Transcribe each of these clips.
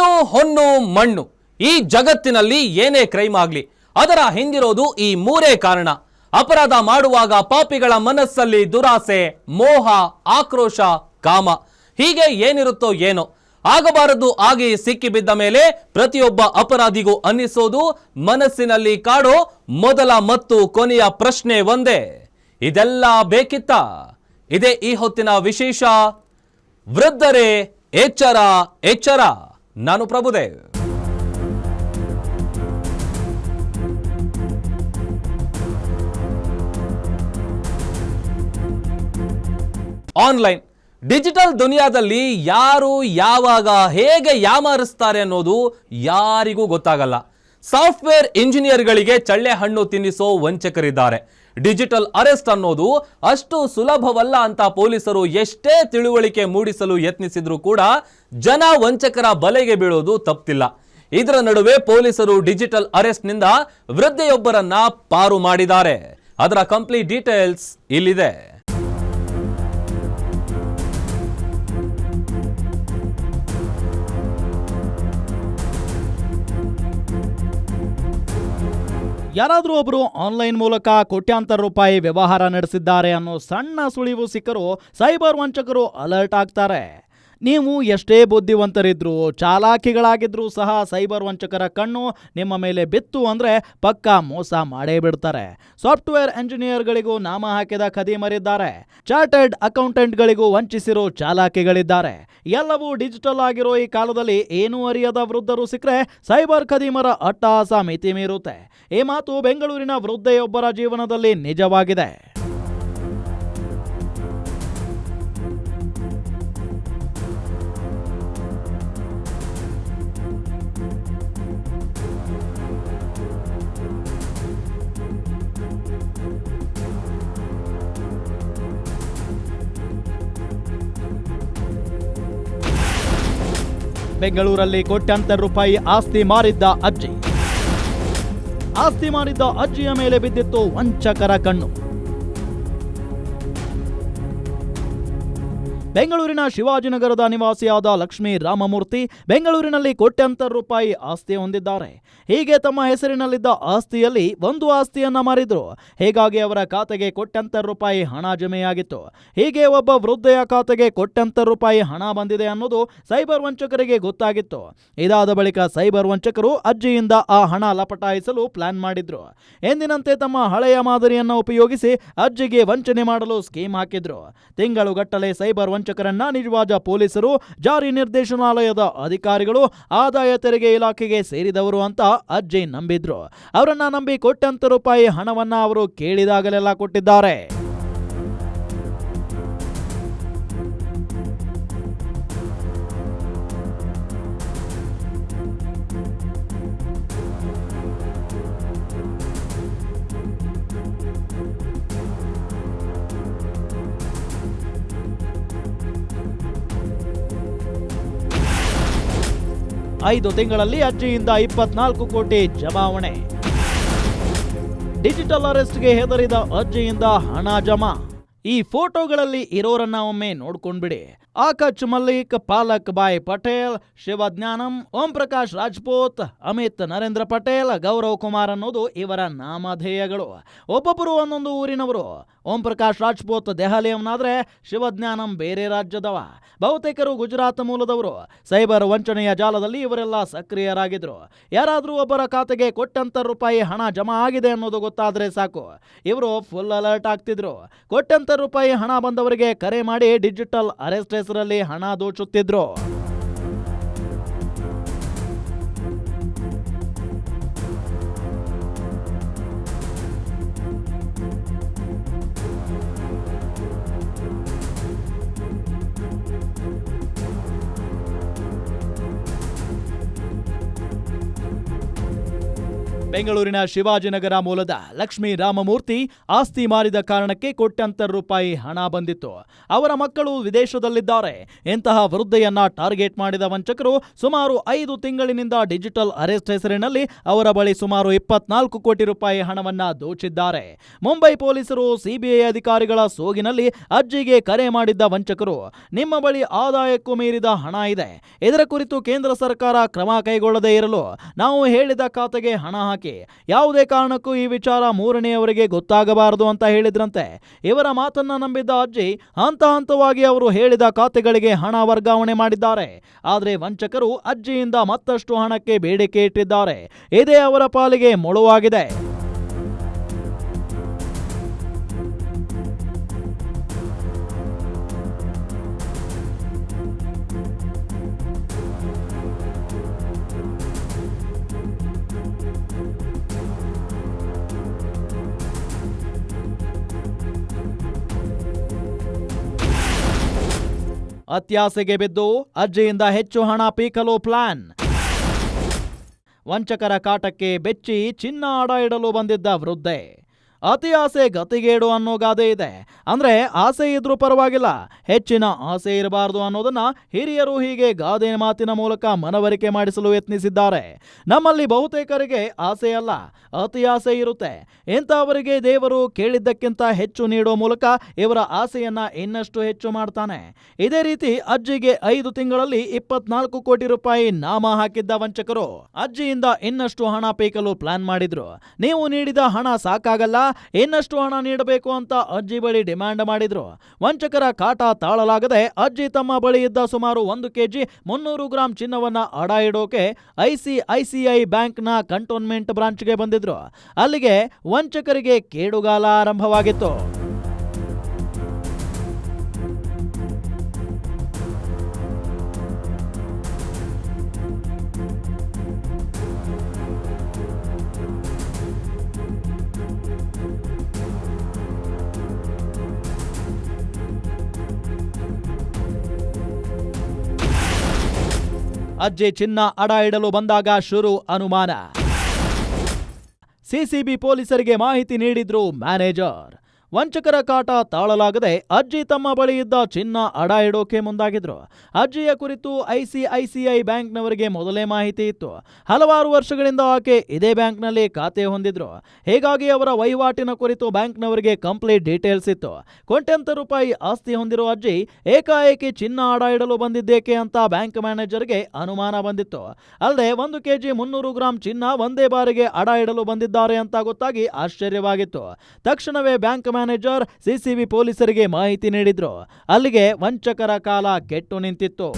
ಮೀನು, ಹೊನ್ನು, ಮಣ್ಣು. ಈ ಜಗತ್ತಿನಲ್ಲಿ ಏನೇ ಕ್ರೈಮ್ ಆಗ್ಲಿ ಅದರ ಹಿಂದಿರೋದು ಈ ಮೂರೇ ಕಾರಣ. ಅಪರಾಧ ಮಾಡುವಾಗ ಪಾಪಿಗಳ ಮನಸ್ಸಲ್ಲಿ ದುರಾಸೆ, ಮೋಹ, ಆಕ್ರೋಶ, ಕಾಮ ಹೀಗೆ ಏನಿರುತ್ತೋ ಏನೋ. ಆಗಬಾರದು ಆಗಿ ಸಿಕ್ಕಿಬಿದ್ದ ಮೇಲೆ ಪ್ರತಿಯೊಬ್ಬ ಅಪರಾಧಿಗೂ ಅನ್ನಿಸೋದು ಮನಸ್ಸಿನಲ್ಲಿ ಕಾಡೋ ಮೊದಲ ಮತ್ತು ಕೊನೆಯ ಪ್ರಶ್ನೆ ಒಂದೇ, ಇದೆಲ್ಲ ಬೇಕಿತ್ತ? ಇದೇ ಈ ಹೊತ್ತಿನ ವಿಶೇಷ. ವೃದ್ಧರೇ ಎಚ್ಚರ ಎಚ್ಚರ. ನಾನು ಪ್ರಭುದೇವ್. ಆನ್ಲೈನ್ ಡಿಜಿಟಲ್ ದುನಿಯಾದಲ್ಲಿ ಯಾರು ಯಾವಾಗ ಹೇಗೆ ಯಾಮಾರಿಸ್ತಾರೆ ಅನ್ನೋದು ಯಾರಿಗೂ ಗೊತ್ತಾಗಲ್ಲ. ಸಾಫ್ಟ್ವೇರ್ ಇಂಜಿನಿಯರ್ಗಳಿಗೆ ಚಳ್ಳೆ ಹಣ್ಣು ತಿನ್ನಿಸೋ ವಂಚಕರಿದ್ದಾರೆ. ಡಿಜಿಟಲ್ ಅರೆಸ್ಟ್ ಅನ್ನೋದು ಅಷ್ಟು ಸುಲಭವಲ್ಲ ಅಂತ ಪೊಲೀಸರು ಎಷ್ಟೇ ತಿಳುವಳಿಕೆ ಮೂಡಿಸಲು ಯತ್ನಿಸಿದ್ರು ಕೂಡ ಜನ ವಂಚಕರ ಬಲೆಗೆ ಬೀಳೋದು ತಪ್ಪಿಲ್ಲ. ಇದರ ನಡುವೆ ಪೊಲೀಸರು ಡಿಜಿಟಲ್ ಅರೆಸ್ಟ್ನಿಂದ ವೃದ್ಧೆಯೊಬ್ಬರನ್ನ ಪಾರು ಮಾಡಿದ್ದಾರೆ. ಅದರ ಕಂಪ್ಲೀಟ್ ಡೀಟೇಲ್ಸ್ ಇಲ್ಲಿದೆ. ಯಾರಾದರೂ ಒಬ್ಬರು ಆನ್ಲೈನ್ ಮೂಲಕ ಕೋಟ್ಯಾಂತರ ರೂಪಾಯಿ ವ್ಯವಹಾರ ನಡೆಸಿದ್ದಾರೆ ಅನ್ನೋ ಸಣ್ಣ ಸುಳಿವು ಸಿಕ್ಕರೂ ಸೈಬರ್ ವಂಚಕರು ಅಲರ್ಟ್ ಆಗ್ತಾರೆ. ನೀವು ಎಷ್ಟೇ ಬುದ್ಧಿವಂತರಿದ್ರೂ ಚಾಲಾಕಿಗಳಾಗಿದ್ರೂ ಸಹ ಸೈಬರ್ ವಂಚಕರ ಕಣ್ಣು ನಿಮ್ಮ ಮೇಲೆ ಬಿತ್ತು ಅಂದರೆ ಪಕ್ಕಾ ಮೋಸ ಮಾಡೇ ಬಿಡ್ತಾರೆ. ಸಾಫ್ಟ್ವೇರ್ ಎಂಜಿನಿಯರ್ಗಳಿಗೂ ನಾಮ ಹಾಕಿದ ಖದೀಮರಿದ್ದಾರೆ. ಚಾರ್ಟರ್ಡ್ ಅಕೌಂಟೆಂಟ್ಗಳಿಗೂ ವಂಚಿಸಿರೋ ಚಾಲಾಕಿಗಳಿದ್ದಾರೆ. ಎಲ್ಲವೂ ಡಿಜಿಟಲ್ ಆಗಿರೋ ಈ ಕಾಲದಲ್ಲಿ ಏನೂ ಅರಿಯದ ವೃದ್ಧರು ಸಿಕ್ಕರೆ ಸೈಬರ್ ಖದೀಮರ ಅಟ್ಟಹಾಸ ಮಿತಿ ಮೀರುತ್ತೆ. ಈ ಮಾತು ಬೆಂಗಳೂರಿನ ವೃದ್ಧೆಯೊಬ್ಬರ ಜೀವನದಲ್ಲಿ ನಿಜವಾಗಿದೆ. ಬೆಂಗಳೂರಲ್ಲಿ ಕೋಟ್ಯಾಂತರ ರೂಪಾಯಿ ಆಸ್ತಿ ಮಾರಿದ್ದ ಅಜ್ಜಿ. ಆಸ್ತಿ ಮಾರಿದ್ದ ಅಜ್ಜಿಯ ಮೇಲೆ ಬಿದ್ದಿತ್ತು ವಂಚಕರ ಕಣ್ಣು. ಬೆಂಗಳೂರಿನ ಶಿವಾಜಿನಗರದ ನಿವಾಸಿಯಾದ ಲಕ್ಷ್ಮೀ ರಾಮಮೂರ್ತಿ ಬೆಂಗಳೂರಿನಲ್ಲಿ ಕೋಟ್ಯಾಂತರ ರೂಪಾಯಿ ಆಸ್ತಿ ಹೊಂದಿದ್ದಾರೆ. ಹೀಗೆ ತಮ್ಮ ಹೆಸರಿನಲ್ಲಿದ್ದ ಆಸ್ತಿಯಲ್ಲಿ ಒಂದು ಆಸ್ತಿಯನ್ನ ಮಾರಿದ್ರು. ಹೀಗಾಗಿ ಅವರ ಖಾತೆಗೆ ಕೋಟ್ಯಾಂತರ ರೂಪಾಯಿ ಹಣ ಜಮೆಯಾಗಿತ್ತು. ಹೀಗೆ ಒಬ್ಬ ವೃದ್ಧೆಯ ಖಾತೆಗೆ ಕೋಟ್ಯಾಂತರ ರೂಪಾಯಿ ಹಣ ಬಂದಿದೆ ಅನ್ನೋದು ಸೈಬರ್ ವಂಚಕರಿಗೆ ಗೊತ್ತಾಗಿತ್ತು. ಇದಾದ ಬಳಿಕ ಸೈಬರ್ ವಂಚಕರು ಅಜ್ಜಿಯಿಂದ ಆ ಹಣ ಲಪಟಾಯಿಸಲು ಪ್ಲಾನ್ ಮಾಡಿದ್ರು. ಎಂದಿನಂತೆ ತಮ್ಮ ಹಳೆಯ ಮಾದರಿಯನ್ನು ಉಪಯೋಗಿಸಿ ಅಜ್ಜಿಗೆ ವಂಚನೆ ಮಾಡಲು ಸ್ಕೀಮ್ ಹಾಕಿದ್ರು. ತಿಂಗಳುಗಟ್ಟಲೆ ಸೈಬರ್ ವಂಚಕರನ್ನ ನಿಜವಾದ ಪೊಲೀಸರು, ಜಾರಿ ನಿರ್ದೇಶನಾಲಯದ ಅಧಿಕಾರಿಗಳು, ಆದಾಯ ತೆರಿಗೆ ಇಲಾಖೆಗೆ ಸೇರಿದವರು ಅಂತ ಅಜ್ಜಿ ನಂಬಿದ್ರು. ಅವರನ್ನ ನಂಬಿ ಕೋಟ್ಯಾಂತರ ರೂಪಾಯಿ ಹಣವನ್ನ ಅವರು ಕೇಳಿದಾಗಲೆಲ್ಲ ಕೊಟ್ಟಿದ್ದಾರೆ. ಐದು ತಿಂಗಳಲ್ಲಿ ಅಜ್ಜಿಯಿಂದ 24 ಕೋಟಿ ಜಮಾವಣೆ. ಡಿಜಿಟಲ್ ಅರೆಸ್ಟ್ಗೆ ಹೆದರಿದ ಅಜ್ಜಿಯಿಂದ ಹಣ ಜಮಾ. ಈ ಫೋಟೋಗಳಲ್ಲಿ ಇರೋರನ್ನ ಒಮ್ಮೆ ನೋಡ್ಕೊಂಡ್ಬಿಡಿ. ಆಕಾಶ್ ಮಲ್ಲಿಕ್, ಪಾಲಕ್ ಬಾಯ್ ಪಟೇಲ್, ಶಿವಜ್ಞಾನಂ, ಓಂ ಪ್ರಕಾಶ್ ರಾಜ್ಪೂತ್, ಅಮಿತ್ ನರೇಂದ್ರ ಪಟೇಲ್, ಗೌರವ್ ಕುಮಾರ್ ಅನ್ನೋದು ಇವರ ನಾಮಧೇಯಗಳು. ಒಬ್ಬೊಬ್ಬರು ಒಂದೊಂದು ಊರಿನವರು. ಓಂ ಪ್ರಕಾಶ್ ರಾಜ್ಪೂತ್ ದೆಹಲಿಯವನಾದ್ರೆ ಶಿವಜ್ಞಾನಂ ಬೇರೆ ರಾಜ್ಯದವ. ಬಹುತೇಕರು ಗುಜರಾತ್ ಮೂಲದವರು. ಸೈಬರ್ ವಂಚನೆಯ ಜಾಲದಲ್ಲಿ ಇವರೆಲ್ಲ ಸಕ್ರಿಯರಾಗಿದ್ರು. ಯಾರಾದ್ರೂ ಒಬ್ಬರ ಖಾತೆಗೆ ಕೋಟ್ಯಾಂತರ ರೂಪಾಯಿ ಹಣ ಜಮಾ ಆಗಿದೆ ಅನ್ನೋದು ಗೊತ್ತಾದ್ರೆ ಸಾಕು, ಇವರು ಫುಲ್ ಅಲರ್ಟ್ ಆಗ್ತಿದ್ರು. ಕೋಟ್ಯಾಂತರ ರೂಪಾಯಿ ಹಣ ಬಂದವರಿಗೆ ಕರೆ ಮಾಡಿ ಡಿಜಿಟಲ್ ಅರೆಸ್ಟ್ ಹೆಸರಲ್ಲಿ ಹಣ ದೋಚುತ್ತಿದ್ರು. ಬೆಂಗಳೂರಿನ ಶಿವಾಜಿನಗರ ಮೂಲದ ಲಕ್ಷ್ಮೀ ರಾಮಮೂರ್ತಿ ಆಸ್ತಿ ಮಾರಿದ ಕಾರಣಕ್ಕೆ ಕೋಟ್ಯಾಂತರ ರೂಪಾಯಿ ಹಣ ಬಂದಿತ್ತು. ಅವರ ಮಕ್ಕಳು ವಿದೇಶದಲ್ಲಿದ್ದಾರೆ. ಇಂತಹ ವೃದ್ಧೆಯನ್ನ ಟಾರ್ಗೆಟ್ ಮಾಡಿದ ವಂಚಕರು ಸುಮಾರು 5 ತಿಂಗಳಿನಿಂದ ಡಿಜಿಟಲ್ ಅರೆಸ್ಟ್ ಹೆಸರಿನಲ್ಲಿ ಅವರ ಬಳಿ ಸುಮಾರು 24 ಕೋಟಿ ರೂಪಾಯಿ ಹಣವನ್ನ ದೋಚಿದ್ದಾರೆ. ಮುಂಬೈ ಪೊಲೀಸರು ಸಿಬಿಐ ಅಧಿಕಾರಿಗಳ ಸೋಗಿನಲ್ಲಿ ಅಜ್ಜಿಗೆ ಕರೆ ಮಾಡಿದ್ದ ವಂಚಕರು, ನಿಮ್ಮ ಬಳಿ ಆದಾಯಕ್ಕೂ ಮೀರಿದ ಹಣ ಇದೆ, ಇದರ ಕುರಿತು ಕೇಂದ್ರ ಸರ್ಕಾರ ಕ್ರಮ ಕೈಗೊಳ್ಳದೇ ಇರಲು ನಾವು ಹೇಳಿದ ಖಾತೆಗೆ ಹಣ ಹಾಕಿ, ಯಾವುದೇ ಕಾರಣಕ್ಕೂ ಈ ವಿಚಾರ ಮೂರನೆಯವರಿಗೆ ಗೊತ್ತಾಗಬಾರದು ಅಂತ ಹೇಳಿದ್ರಂತೆ. ಇವರ ಮಾತನ್ನ ನಂಬಿದ್ದ ಅಜ್ಜಿ ಹಂತ ಹಂತವಾಗಿ ಅವರು ಹೇಳಿದ ಖಾತೆಗಳಿಗೆ ಹಣ ವರ್ಗಾವಣೆ ಮಾಡಿದ್ದಾರೆ. ಆದರೆ ವಂಚಕರು ಅಜ್ಜಿಯಿಂದ ಮತ್ತಷ್ಟು ಹಣಕ್ಕೆ ಬೇಡಿಕೆ ಇಟ್ಟಿದ್ದಾರೆ. ಇದೇ ಅವರ ಪಾಲಿಗೆ ಮುಳುವಾಗಿದೆ. ಅತ್ಯಾಸೆಗೆ ಬಿದ್ದು ಅಜ್ಜಿಯಿಂದ ಹೆಚ್ಚು ಹಣ ಪೀಕಲು ಪ್ಲಾನ್. ವಂಚಕರ ಕಾಟಕ್ಕೆ ಬೆಚ್ಚಿ ಚಿನ್ನ ಅಡ ಇಡಲು ಬಂದಿದ್ದ ವೃದ್ಧೆ. ಅತಿ ಆಸೆ ಗತಿಗೇಡು ಅನ್ನೋ ಗಾದೆ ಇದೆ. ಅಂದ್ರೆ ಆಸೆ ಇದ್ರೂ ಪರವಾಗಿಲ್ಲ, ಹೆಚ್ಚಿನ ಆಸೆ ಇರಬಾರದು ಅನ್ನೋದನ್ನ ಹಿರಿಯರು ಹೀಗೆ ಗಾದೆ ಮಾತಿನ ಮೂಲಕ ಮನವರಿಕೆ ಮಾಡಿಸಲು ಯತ್ನಿಸಿದ್ದಾರೆ. ನಮ್ಮಲ್ಲಿ ಬಹುತೇಕರಿಗೆ ಆಸೆ ಅಲ್ಲ, ಅತಿ ಆಸೆ ಇರುತ್ತೆ. ಇಂಥವರಿಗೆ ದೇವರು ಕೇಳಿದ್ದಕ್ಕಿಂತ ಹೆಚ್ಚು ನೀಡೋ ಮೂಲಕ ಇವರ ಆಸೆಯನ್ನ ಇನ್ನಷ್ಟು ಹೆಚ್ಚು ಮಾಡ್ತಾನೆ. ಇದೇ ರೀತಿ ಅಜ್ಜಿಗೆ 5 ತಿಂಗಳಲ್ಲಿ 24 ಕೋಟಿ ರೂಪಾಯಿ ನಾಮ ಹಾಕಿದ್ದ ವಂಚಕರು ಅಜ್ಜಿಯಿಂದ ಇನ್ನಷ್ಟು ಹಣ ಪೀಕಲು ಪ್ಲಾನ್ ಮಾಡಿದ್ರು. ನೀವು ನೀಡಿದ ಹಣ ಸಾಕಾಗಲ್ಲ, ಇನ್ನಷ್ಟು ಹಣ ನೀಡಬೇಕು ಅಂತ ಅಜ್ಜಿ ಬಳಿ ಡಿಮ್ಯಾಂಡ್ ಮಾಡಿದ್ರು. ವಂಚಕರ ಕಾಟ ತಾಳಲಾಗದೆ ಅಜ್ಜಿ ತಮ್ಮ ಬಳಿ ಇದ್ದ ಸುಮಾರು 1 ಕೆಜಿ 300 ಗ್ರಾಂ ಚಿನ್ನವನ್ನ ಅಡ ಇಡೋಕೆ ಐಸಿಐಸಿಐ ಬ್ಯಾಂಕ್ನ ಕಂಟೋನ್ಮೆಂಟ್ ಬ್ರಾಂಚ್ಗೆ ಬಂದಿದ್ರು. ಅಲ್ಲಿಗೆ ವಂಚಕರಿಗೆ ಕೇಡುಗಾಲ ಆರಂಭವಾಗಿತ್ತು. ಅಜ್ಜಿ ಚಿನ್ನ ಅಡ ಇಡಲು ಬಂದಾಗ ಶುರು ಅನುಮಾನ. ಸಿಸಿಬಿ ಪೊಲೀಸರಿಗೆ ಮಾಹಿತಿ ನೀಡಿದ್ರು ಮ್ಯಾನೇಜರ್. ವಂಚಕರ ಕಾಟ ತಾಳಲಾಗದೆ ಅಜ್ಜಿ ತಮ್ಮ ಬಳಿ ಇದ್ದ ಚಿನ್ನ ಅಡ ಇಡೋಕೆ ಮುಂದಾಗಿದ್ರು. ಅಜ್ಜಿಯ ಕುರಿತು ಐಸಿಐಸಿಐ ಬ್ಯಾಂಕ್ನವರಿಗೆ ಮೊದಲೇ ಮಾಹಿತಿ ಇತ್ತು. ಹಲವಾರು ವರ್ಷಗಳಿಂದ ಆಕೆ ಇದೇ ಬ್ಯಾಂಕ್ನಲ್ಲಿ ಖಾತೆ ಹೊಂದಿದ್ರು. ಹೀಗಾಗಿ ಅವರ ವಹಿವಾಟಿನ ಕುರಿತು ಬ್ಯಾಂಕ್ನವರಿಗೆ ಕಂಪ್ಲೀಟ್ ಡೀಟೇಲ್ಸ್ ಇತ್ತು. ಕೋಟ್ಯಾಂತರ ರೂಪಾಯಿ ಆಸ್ತಿ ಹೊಂದಿರೋ ಅಜ್ಜಿ ಏಕಾಏಕಿ ಚಿನ್ನ ಅಡ ಇಡಲು ಬಂದಿದ್ದೇಕೆ ಅಂತ ಬ್ಯಾಂಕ್ ಮ್ಯಾನೇಜರ್ಗೆ ಅನುಮಾನ ಬಂದಿತ್ತು. ಅಲ್ಲದೆ 1 ಕೆಜಿ 300 ಗ್ರಾಂ ಚಿನ್ನ ಒಂದೇ ಬಾರಿಗೆ ಅಡ ಇಡಲು ಬಂದಿದ್ದಾರೆ ಅಂತ ಗೊತ್ತಾಗಿ ಆಶ್ಚರ್ಯವಾಗಿತ್ತು. ತಕ್ಷಣವೇ ಬ್ಯಾಂಕ್ ಮ್ಯಾನೇಜರ್ ಸಿಸಿಬಿ ಪೊಲೀಸರಿಗೆ ಮಾಹಿತಿ ನೀಡಿದ್ರು. ಅಲ್ಲಿಗೆ ವಂಚಕರ ಕಾಲ ಕೆಟ್ಟು ನಿಂತಿತ್ತು.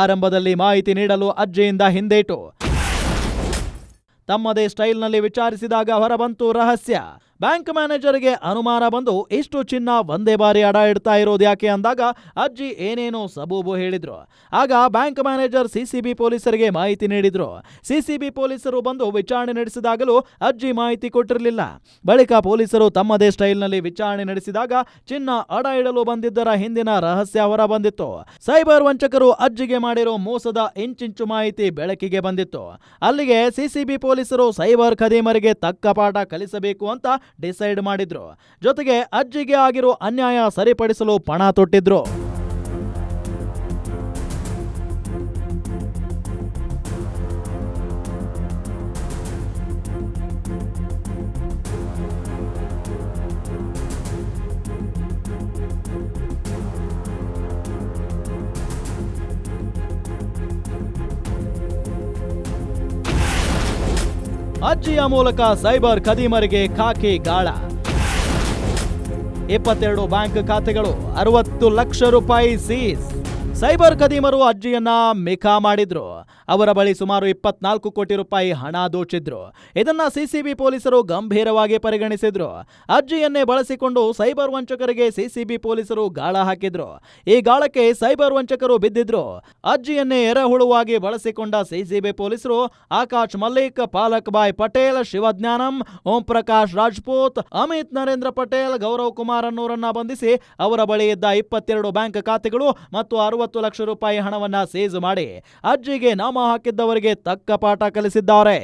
ಆರಂಭದಲ್ಲಿ ಮಾಹಿತಿ ನೀಡಲು ಅಜ್ಜಿಯಿಂದ ಹಿಂದೇಟು. ತಮ್ಮದೇ ಸ್ಟೈಲ್ನಲ್ಲಿ ವಿಚಾರಿಸಿದಾಗ ಹೊರಬಂತು ರಹಸ್ಯ. ಬ್ಯಾಂಕ್ ಮ್ಯಾನೇಜರ್ಗೆ ಅನುಮಾನ ಬಂದು ಇಷ್ಟು ಚಿನ್ನ ಒಂದೇ ಬಾರಿ ಅಡ ಇಡ್ತಾ ಇರೋದು ಯಾಕೆ ಅಂದಾಗ ಅಜ್ಜಿ ಏನೇನೋ ಸಬೂಬು ಹೇಳಿದ್ರು. ಆಗ ಬ್ಯಾಂಕ್ ಮ್ಯಾನೇಜರ್ ಸಿಸಿಬಿ ಪೊಲೀಸರಿಗೆ ಮಾಹಿತಿ ನೀಡಿದ್ರು. ಸಿಸಿಬಿ ಪೊಲೀಸರು ಬಂದು ವಿಚಾರಣೆ ನಡೆಸಿದಾಗಲೂ ಅಜ್ಜಿ ಮಾಹಿತಿ ಕೊಟ್ಟಿರಲಿಲ್ಲ. ಬಳಿಕ ಪೊಲೀಸರು ತಮ್ಮದೇ ಸ್ಟೈಲ್ನಲ್ಲಿ ವಿಚಾರಣೆ ನಡೆಸಿದಾಗ ಚಿನ್ನ ಅಡ ಇಡಲು ಬಂದಿದ್ದರ ಹಿಂದಿನ ರಹಸ್ಯ ಹೊರ ಬಂದಿತ್ತು. ಸೈಬರ್ ವಂಚಕರು ಅಜ್ಜಿಗೆ ಮಾಡಿರೋ ಮೋಸದ ಇಂಚಿಂಚು ಮಾಹಿತಿ ಬೆಳಕಿಗೆ ಬಂದಿತ್ತು. ಅಲ್ಲಿಗೆ ಸಿಸಿಬಿ ಪೊಲೀಸರು ಸೈಬರ್ ಖದೀಮರಿಗೆ ತಕ್ಕ ಪಾಠ ಕಲಿಸಬೇಕು ಅಂತ ಡಿಸೈಡ್ ಮಾಡಿದ್ರು. ಜೊತೆಗೆ ಅಜ್ಜಿಗೆ ಆಗಿರೋ ಅನ್ಯಾಯ ಸರಿಪಡಿಸಲು ಪಣ ತೊಟ್ಟಿದ್ರು. ಅಜ್ಜಿಯ ಮೂಲಕ ಸೈಬರ್ ಖದೀಮರಿಗೆ ಖಾಕಿ ಗಾಳ. 22 ಬ್ಯಾಂಕ್ ಖಾತೆಗಳು, 60 ಲಕ್ಷ ರೂಪಾಯಿ ಸೀಸ್. ಸೈಬರ್ ಖದೀಮರು ಅಜ್ಜಿಯನ್ನ ಮಿಖಾ ಮಾಡಿದ್ರು. ಅವರ ಬಳಿ ಸುಮಾರು 24 ಕೋಟಿ ರೂಪಾಯಿ ಹಣ ದೋಚಿದ್ರು. ಇದನ್ನ ಸಿಸಿಬಿ ಪೊಲೀಸರು ಗಂಭೀರವಾಗಿ ಪರಿಗಣಿಸಿದ್ರು. ಅಜ್ಜಿಯನ್ನೇ ಬಳಸಿಕೊಂಡು ಸೈಬರ್ ವಂಚಕರಿಗೆ ಸಿಸಿಬಿ ಪೊಲೀಸರು ಗಾಳ ಹಾಕಿದ್ರು. ಈ ಗಾಳಕ್ಕೆ ಸೈಬರ್ ವಂಚಕರು ಬಿದ್ದಿದ್ರು. ಅಜ್ಜಿಯನ್ನೇ ಎರೆಹುಳುವಾಗಿ ಬಳಸಿಕೊಂಡ ಸಿಸಿಬಿ ಪೊಲೀಸರು ಆಕಾಶ್ ಮಲ್ಲಿಕ್, ಪಾಲಕ್ ಬಾಯ್ ಪಟೇಲ್, ಶಿವಜ್ಞಾನಂ, ಓಂ ಪ್ರಕಾಶ್ ರಾಜ್ಪೂತ್, ಅಮಿತ್ ನರೇಂದ್ರ ಪಟೇಲ್, ಗೌರವ್ ಕುಮಾರ್ ಅನ್ನೋರನ್ನ ಬಂಧಿಸಿ ಅವರ ಬಳಿ ಇದ್ದ 22 ಬ್ಯಾಂಕ್ ಖಾತೆಗಳು ಮತ್ತು 60 ಲಕ್ಷ ರೂಪಾಯಿ ಹಣವನ್ನ ಸೀಜ್ ಮಾಡಿ ಅಜ್ಜಿಗೆ ನಾಮ ಹಾಕಿದ್ದವರಿಗೆ ತಕ್ಕ ಪಾಠ ಕಲಿಸಿದ್ದಾರೆ.